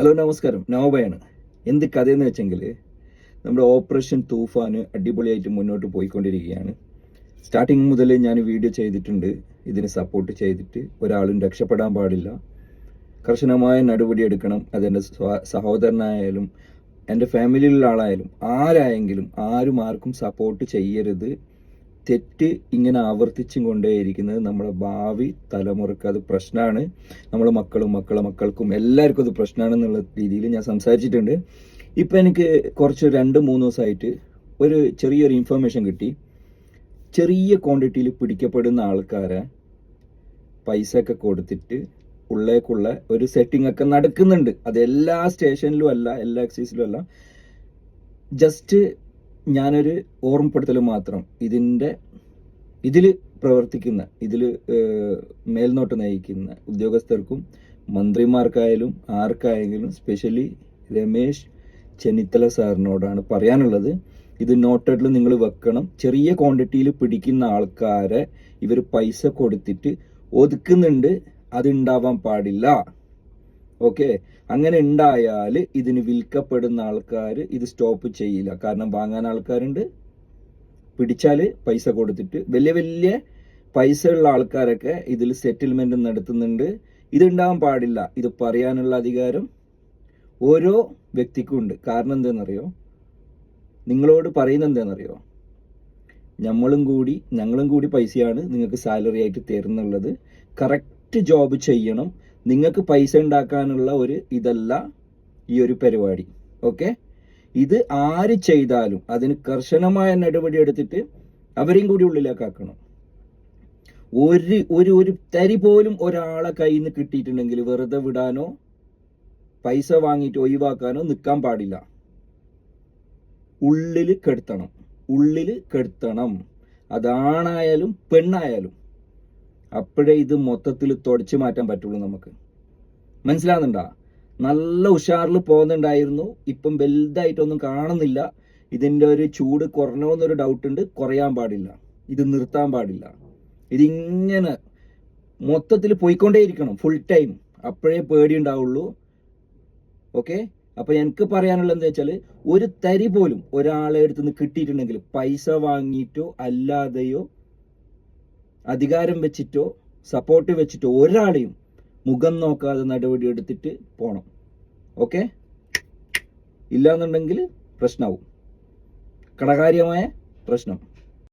Hello നമസ്കാരം, നവോബയാണ്. എന്ത് കഥയെന്ന് വെച്ചെങ്കിൽ നമ്മുടെ ഓപ്പറേഷൻ തൂഫാൻ അടിപൊളിയായിട്ട് മുന്നോട്ട് പോയിക്കൊണ്ടിരിക്കുകയാണ്. സ്റ്റാർട്ടിങ് മുതൽ ഞാൻ വീഡിയോ ചെയ്തിട്ടുണ്ട്. ഇതിന് സപ്പോർട്ട് ചെയ്തിട്ട് ഒരാളും രക്ഷപ്പെടാൻ പാടില്ല, കർശനമായ നടപടി എടുക്കണം. അതെൻ്റെ സഹോദരനായാലും എൻ്റെ ഫാമിലിയിലുള്ള ആളായാലും ആരായെങ്കിലും ആർക്കും സപ്പോർട്ട് ചെയ്യരുത്. തെറ്റ് ഇങ്ങനെ ആവർത്തിച്ചും കൊണ്ടേയിരിക്കുന്നത് നമ്മുടെ ഭാവി തലമുറക്ക് അത് പ്രശ്നമാണ്. നമ്മളെ മക്കൾക്കും എല്ലാവർക്കും അത് പ്രശ്നമാണെന്നുള്ള രീതിയിൽ ഞാൻ സംസാരിച്ചിട്ടുണ്ട്. ഇപ്പം എനിക്ക് കുറച്ച് 2-3 ദിവസമായിട്ട് ഒരു ചെറിയൊരു ഇൻഫർമേഷൻ കിട്ടി. ചെറിയ ക്വാണ്ടിറ്റിയിൽ പിടിക്കപ്പെടുന്ന ആൾക്കാരെ പൈസ ഒക്കെ കൊടുത്തിട്ട് ഉള്ളേക്കുള്ള ഒരു സെറ്റിംഗ് ഒക്കെ നടക്കുന്നുണ്ട്. അത് എല്ലാ സ്റ്റേഷനിലും അല്ല, എല്ലാ എക്സൈസിലും അല്ല. ജസ്റ്റ് ഞാനൊരു ഓർമ്മപ്പെടുത്തൽ മാത്രം. ഇതിൽ പ്രവർത്തിക്കുന്ന, ഇതിൽ മേൽനോട്ട് നയിക്കുന്ന ഉദ്യോഗസ്ഥർക്കും മന്ത്രിമാർക്കായാലും ആർക്കായെങ്കിലും, സ്പെഷ്യലി രമേശ് ചെന്നിത്തല സാറിനോടാണ് പറയാനുള്ളത്. ഇത് നോട്ടഡിൽ നിങ്ങൾ വെക്കണം. ചെറിയ ക്വാണ്ടിറ്റിയിൽ പിടിക്കുന്ന ആൾക്കാരെ ഇവർ പൈസ കൊടുത്തിട്ട് ഒതുക്കുന്നുണ്ട്. അതുണ്ടാവാൻ പാടില്ല. ഓക്കെ, അങ്ങനെ ഉണ്ടായാൽ ഇതിന് വിൽക്കപ്പെടുന്ന ആൾക്കാർ ഇത് സ്റ്റോപ്പ് ചെയ്യില്ല. കാരണം വാങ്ങാൻ ആൾക്കാരുണ്ട്, പിടിച്ചാൽ പൈസ കൊടുത്തിട്ട് വലിയ പൈസ ഉള്ള ആൾക്കാരൊക്കെ ഇതിൽ സെറ്റിൽമെന്റ് നടത്തുന്നുണ്ട്. ഇതുണ്ടാവാൻ പാടില്ല. ഇത് പറയാനുള്ള അധികാരം ഓരോ വ്യക്തിക്കും ഉണ്ട്. കാരണം എന്താണെന്നറിയോ? നിങ്ങളോട് പറയുന്നത് എന്താണെന്നറിയോ? ഞങ്ങളും കൂടി പൈസയാണ് നിങ്ങൾക്ക് സാലറി ആയിട്ട് തരുന്നുള്ളത്. കറക്റ്റ് ജോബ് ചെയ്യണം. നിങ്ങൾക്ക് പൈസ ഉണ്ടാക്കാനുള്ള ഒരു ഇതല്ല ഈ ഒരു പരിപാടി. ഓക്കെ, ഇത് ആര് ചെയ്താലും അതിന് കർശനമായ നടപടി എടുത്തിട്ട് അവരെയും കൂടി ഉള്ളിലേക്കാക്കണം. ഒരു തരി പോലും ഒരാളെ കയ്യിൽ നിന്ന് കിട്ടിയിട്ടുണ്ടെങ്കിൽ വെറുതെ വിടാനോ പൈസ വാങ്ങിയിട്ട് ഒഴിവാക്കാനോ നിൽക്കാൻ പാടില്ല. ഉള്ളിൽ കെടുത്തണം. അതാണായാലും പെണ്ണായാലും. അപ്പോഴേ ഇത് മൊത്തത്തിൽ തുടച്ചു മാറ്റാൻ പറ്റുള്ളൂ നമുക്ക്. മനസ്സിലാകുന്നുണ്ടാ? നല്ല ഉഷാറിൽ പോകുന്നുണ്ടായിരുന്നു. ഇപ്പം വലുതായിട്ടൊന്നും കാണുന്നില്ല. ഇതിൻ്റെ ഒരു ചൂട് കുറഞ്ഞോന്നൊരു ഡൗട്ട് ഉണ്ട്. കുറയാൻ പാടില്ല, ഇത് നിർത്താൻ പാടില്ല. ഇതിങ്ങനെ മൊത്തത്തിൽ പോയിക്കൊണ്ടേയിരിക്കണം ഫുൾ ടൈം. അപ്പോഴേ പേടിയുണ്ടാവുള്ളൂ. ഓക്കെ, അപ്പം എനിക്ക് പറയാനുള്ളത് എന്താ വെച്ചാൽ, ഒരു തരി പോലും ഒരാളെ അടുത്തുനിന്ന് കിട്ടിയിട്ടുണ്ടെങ്കിൽ പൈസ വാങ്ങിയിട്ടോ അല്ലാതെയോ അധികാരം വെച്ചിട്ടോ സപ്പോർട്ട് വെച്ചിട്ടോ ഒരാളെയും മുഖം നോക്കാതെ നടപടി എടുത്തിട്ട് പോണം. ഓക്കെ, ഇല്ലാന്നുണ്ടെങ്കിൽ പ്രശ്നമാവും, കടകാര്യമായ പ്രശ്നം.